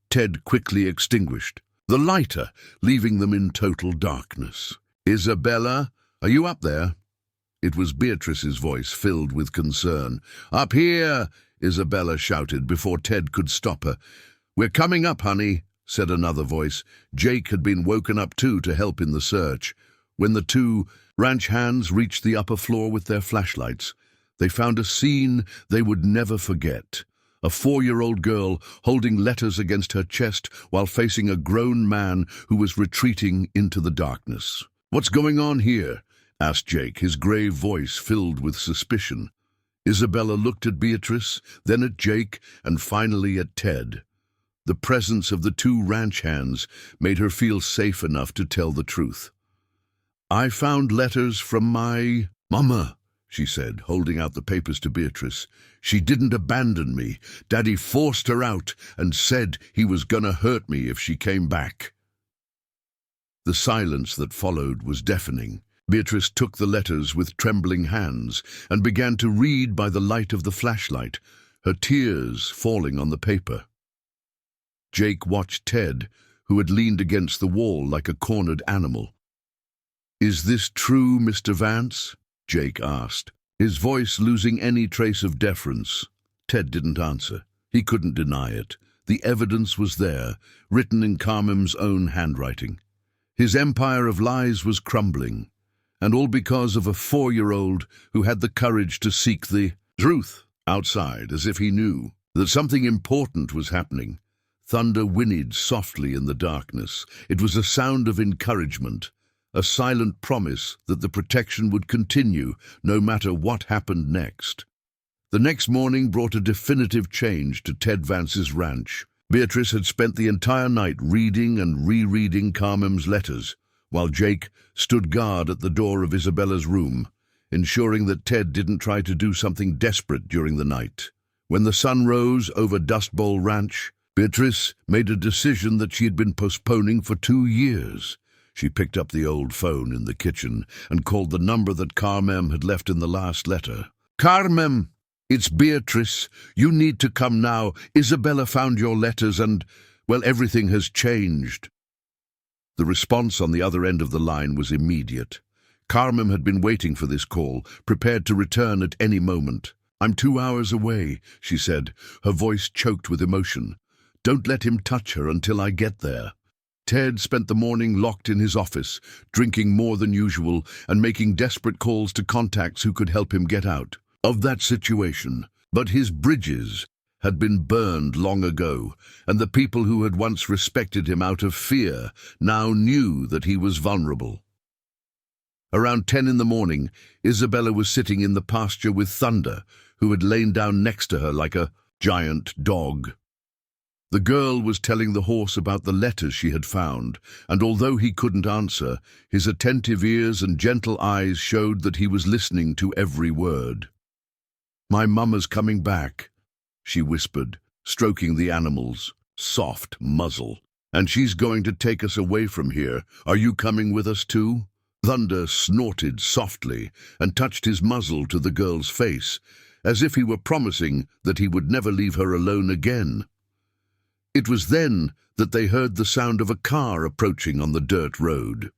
Ted quickly extinguished the lighter, leaving them in total darkness. "Isabella, are you up there?" It was Beatrice's voice, filled with concern. "Up here!" Isabella shouted before Ted could stop her. "We're coming up, honey," said another voice. Jake had been woken up too to help in the search. When the two ranch hands reached the upper floor with their flashlights, they found a scene they would never forget. A 4-year-old girl holding letters against her chest while facing a grown man who was retreating into the darkness. "What's going on here?" asked Jake, his grave voice filled with suspicion. Isabella looked at Beatrice, then at Jake, and finally at Ted. The presence of the two ranch hands made her feel safe enough to tell the truth. "I found letters from my mama," she said, holding out the papers to Beatrice. "She didn't abandon me. Daddy forced her out and said he was gonna hurt me if she came back." The silence that followed was deafening. Beatrice took the letters with trembling hands and began to read by the light of the flashlight, her tears falling on the paper. Jake watched Ted, who had leaned against the wall like a cornered animal. "Is this true, Mr. Vance?" Jake asked, his voice losing any trace of deference. Ted didn't answer. He couldn't deny it. The evidence was there, written in Carmen's own handwriting. His empire of lies was crumbling, and all because of a 4-year-old who had the courage to seek the truth outside, as if he knew that something important was happening. Thunder whinnied softly in the darkness. It was a sound of encouragement, a silent promise that the protection would continue no matter what happened next. The next morning brought a definitive change to Ted Vance's ranch. Beatrice had spent the entire night reading and rereading Carmen's letters, while Jake stood guard at the door of Isabella's room, ensuring that Ted didn't try to do something desperate during the night. When the sun rose over Dust Bowl Ranch, Beatrice made a decision that she had been postponing for 2 years. She picked up the old phone in the kitchen and called the number that Carmen had left in the last letter. "Carmen, it's Beatrice. You need to come now. Isabella found your letters and, well, everything has changed." The response on the other end of the line was immediate. Carmen had been waiting for this call, prepared to return at any moment. "I'm 2 hours away," she said, her voice choked with emotion. "Don't let him touch her until I get there." Ted spent the morning locked in his office, drinking more than usual and making desperate calls to contacts who could help him get out of that situation. But his bridges had been burned long ago, and the people who had once respected him out of fear now knew that he was vulnerable. Around 10 in the morning, Isabella was sitting in the pasture with Thunder, who had lain down next to her like a giant dog. The girl was telling the horse about the letters she had found, and although he couldn't answer, his attentive ears and gentle eyes showed that he was listening to every word. "My mama's coming back," she whispered, stroking the animal's soft muzzle. "And she's going to take us away from here. Are you coming with us too?" Thunder snorted softly and touched his muzzle to the girl's face, as if he were promising that he would never leave her alone again. It was then that they heard the sound of a car approaching on the dirt road.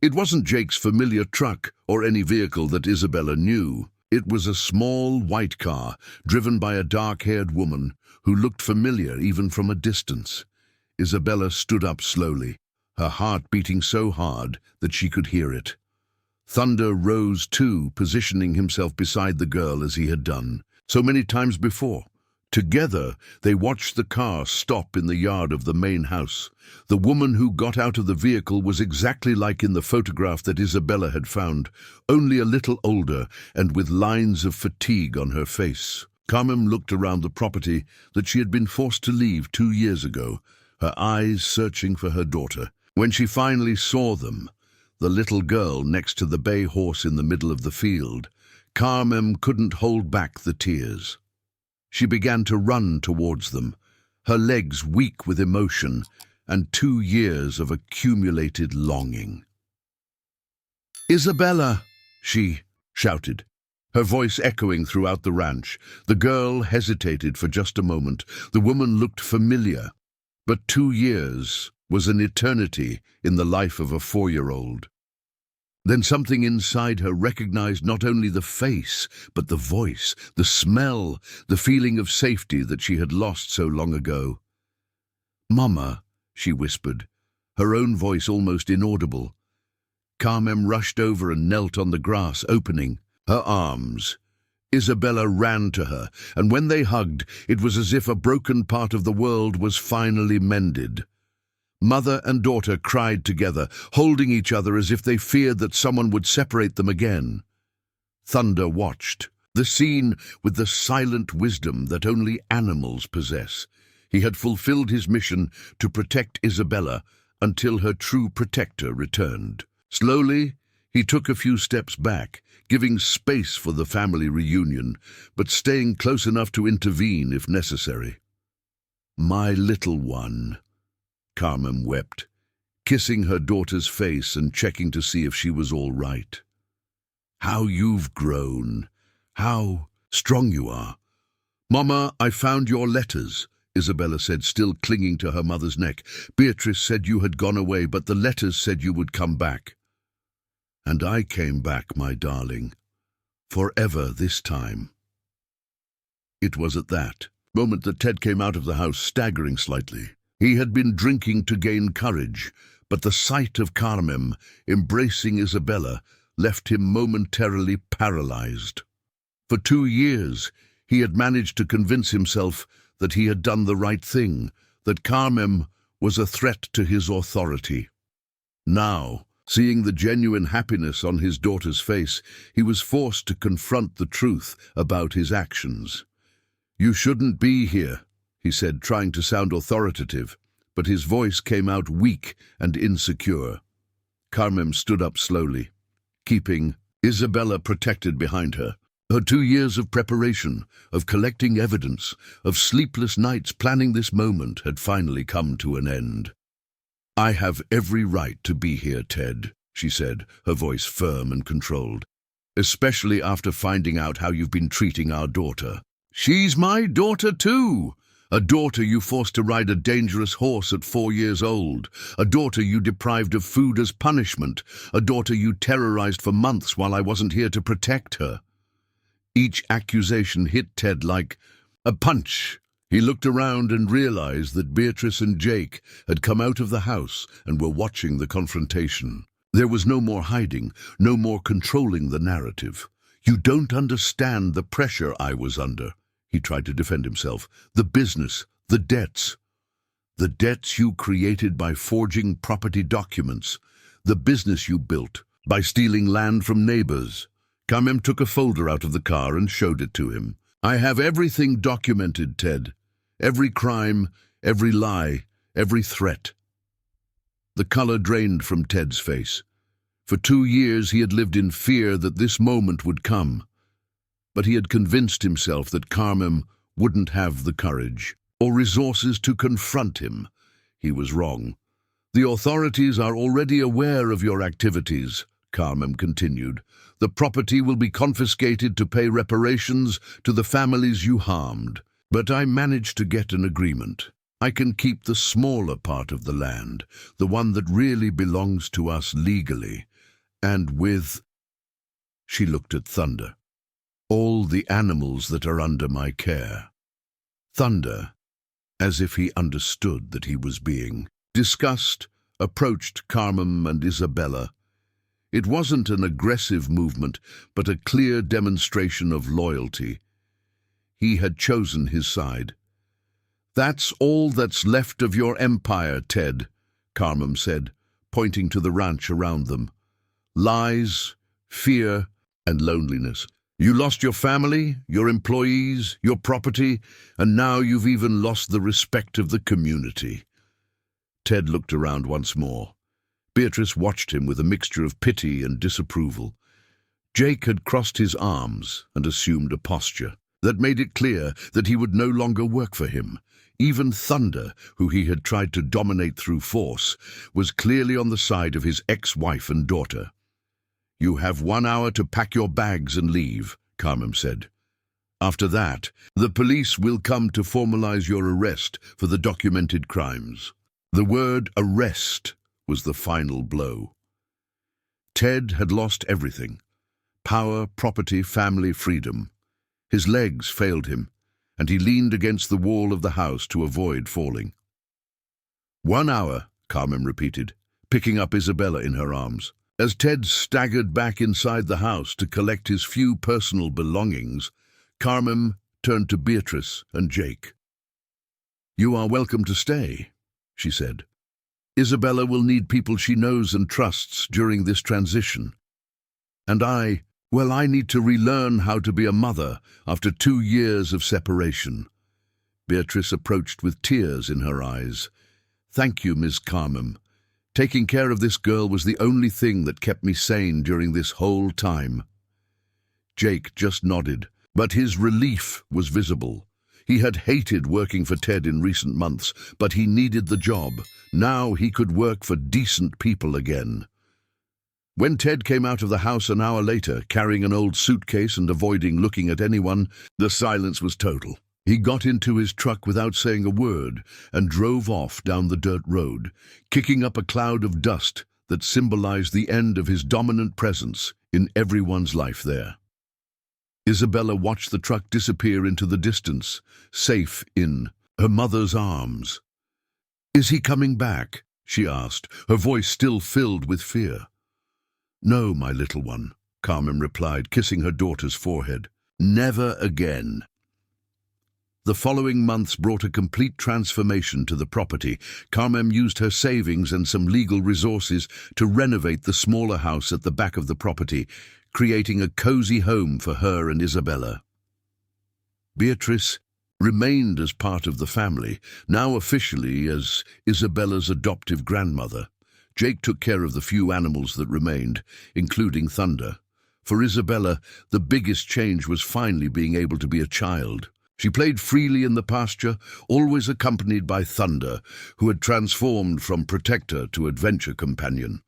It wasn't Jake's familiar truck or any vehicle that Isabella knew. It was a small white car driven by a dark-haired woman who looked familiar even from a distance. Isabella stood up slowly, her heart beating so hard that she could hear it. Thunder rose too, positioning himself beside the girl as he had done so many times before. Together, they watched the car stop in the yard of the main house. The woman who got out of the vehicle was exactly like in the photograph that Isabella had found, only a little older and with lines of fatigue on her face. Carmen looked around the property that she had been forced to leave 2 years ago, her eyes searching for her daughter. When she finally saw them, the little girl next to the bay horse in the middle of the field, Carmen couldn't hold back the tears. She began to run towards them, her legs weak with emotion and 2 years of accumulated longing. "Isabella!" she shouted, her voice echoing throughout the ranch. The girl hesitated for just a moment. The woman looked familiar, but 2 years was an eternity in the life of a 4-year-old. Then something inside her recognized not only the face, but the voice, the smell, the feeling of safety that she had lost so long ago. "Mama," she whispered, her own voice almost inaudible. Carmen rushed over and knelt on the grass, opening her arms. Isabella ran to her, and when they hugged, it was as if a broken part of the world was finally mended. Mother and daughter cried together, holding each other as if they feared that someone would separate them again. Thunder watched the scene with the silent wisdom that only animals possess. He had fulfilled his mission to protect Isabella until her true protector returned. Slowly, he took a few steps back, giving space for the family reunion, but staying close enough to intervene if necessary. "My little one," Carmen wept. kissing her daughter's face and checking to see if she was all right. "How you've grown. How strong you are." "Mama, I found your letters," Isabella said, still clinging to her mother's neck. "Beatrice said you had gone away, but the letters said you would come back." "And I came back, my darling. Forever this time." It was at that moment that Ted came out of the house, staggering slightly. He had been drinking to gain courage, but the sight of Carmen embracing Isabella left him momentarily paralyzed. For 2 years, he had managed to convince himself that he had done the right thing, that Carmen was a threat to his authority. Now, seeing the genuine happiness on his daughter's face, he was forced to confront the truth about his actions. "You shouldn't be here," he said, trying to sound authoritative, but his voice came out weak and insecure. Carmen stood up slowly, keeping Isabella protected behind her. Her 2 years of preparation, of collecting evidence, of sleepless nights planning this moment had finally come to an end. "I have every right to be here, Ted," she said, her voice firm and controlled. "Especially after finding out how you've been treating our daughter." "She's my daughter too. A daughter you forced to ride a dangerous horse at 4 years old. A daughter you deprived of food as punishment. A daughter you terrorized for months while I wasn't here to protect her." Each accusation hit Ted like a punch. He looked around and realized that Beatrice and Jake had come out of the house and were watching the confrontation. There was no more hiding, no more controlling the narrative. "You don't understand the pressure I was under," he tried to defend himself. "The business, the debts. The debts you created by forging property documents. The business you built by stealing land from neighbors." Carmen took a folder out of the car and showed it to him. "I have everything documented, Ted. Every crime, every lie, every threat." The color drained from Ted's face. For 2 years he had lived in fear that this moment would come. But he had convinced himself that Carmen wouldn't have the courage or resources to confront him. He was wrong. "The authorities are already aware of your activities," Carmen continued. "The property will be confiscated to pay reparations to the families you harmed. But I managed to get an agreement. I can keep the smaller part of the land, the one that really belongs to us legally. And with—" She looked at Thunder. "All the animals that are under my care." Thunder, as if he understood that he was being discussed, approached Carmen and Isabella. It wasn't an aggressive movement, but a clear demonstration of loyalty. He had chosen his side. "That's all that's left of your empire, Ted," Carmen said, pointing to the ranch around them. "Lies, fear, and loneliness. You lost your family, your employees, your property, and now you've even lost the respect of the community." Ted looked around once more. Beatrice watched him with a mixture of pity and disapproval. Jake had crossed his arms and assumed a posture that made it clear that he would no longer work for him. Even Thunder, who he had tried to dominate through force, was clearly on the side of his ex-wife and daughter. "You have 1 hour to pack your bags and leave," Carmen said. "After that, the police will come to formalize your arrest for the documented crimes." The word arrest was the final blow. Ted had lost everything: power, property, family, freedom. His legs failed him, and he leaned against the wall of the house to avoid falling. 1 hour, Carmen repeated, picking up Isabella in her arms. As Ted staggered back inside the house to collect his few personal belongings, Carmen turned to Beatrice and Jake. "You are welcome to stay," she said. "Isabella will need people she knows and trusts during this transition. And I need to relearn how to be a mother after 2 years of separation." Beatrice approached with tears in her eyes. "Thank you, Miss Carmen. Taking care of this girl was the only thing that kept me sane during this whole time." Jake just nodded, but his relief was visible. He had hated working for Ted in recent months, but he needed the job. Now he could work for decent people again. When Ted came out of the house an hour later, carrying an old suitcase and avoiding looking at anyone, the silence was total. He got into his truck without saying a word and drove off down the dirt road, kicking up a cloud of dust that symbolized the end of his dominant presence in everyone's life there. Isabella watched the truck disappear into the distance, safe in her mother's arms. "Is he coming back?" she asked, her voice still filled with fear. "No, my little one," Carmen replied, kissing her daughter's forehead. "Never again." The following months brought a complete transformation to the property. Carmen used her savings and some legal resources to renovate the smaller house at the back of the property, creating a cozy home for her and Isabella. Beatrice remained as part of the family, now officially as Isabella's adoptive grandmother. Jake took care of the few animals that remained, including Thunder. For Isabella, the biggest change was finally being able to be a child. She played freely in the pasture, always accompanied by Thunder, who had transformed from protector to adventure companion.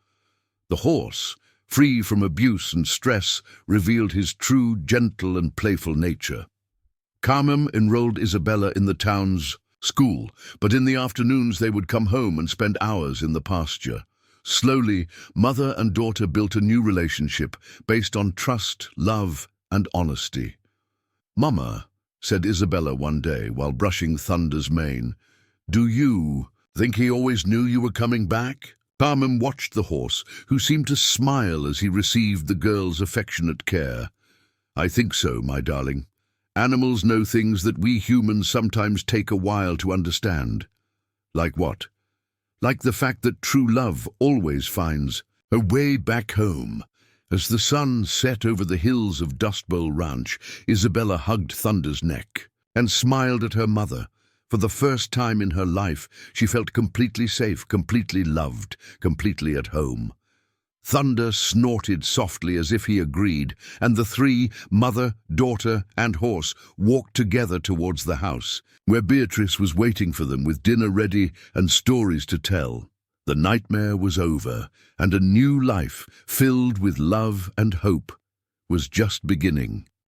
The horse, free from abuse and stress, revealed his true, gentle and playful nature. Carmen enrolled Isabella in the town's school, but in the afternoons they would come home and spend hours in the pasture. Slowly, mother and daughter built a new relationship based on trust, love, and honesty. "Mama," said Isabella one day while brushing Thunder's mane, "do you think he always knew you were coming back?" Carmen watched the horse, who seemed to smile as he received the girl's affectionate care. "I think so, my darling. Animals know things that we humans sometimes take a while to understand." "Like what?" "Like the fact that true love always finds her way back home." As the sun set over the hills of Dust Bowl Ranch, Isabella hugged Thunder's neck and smiled at her mother. For the first time in her life, she felt completely safe, completely loved, completely at home. Thunder snorted softly as if he agreed, and the three, mother, daughter, and horse, walked together towards the house, where Beatrice was waiting for them with dinner ready and stories to tell. The nightmare was over, and a new life, filled with love and hope, was just beginning.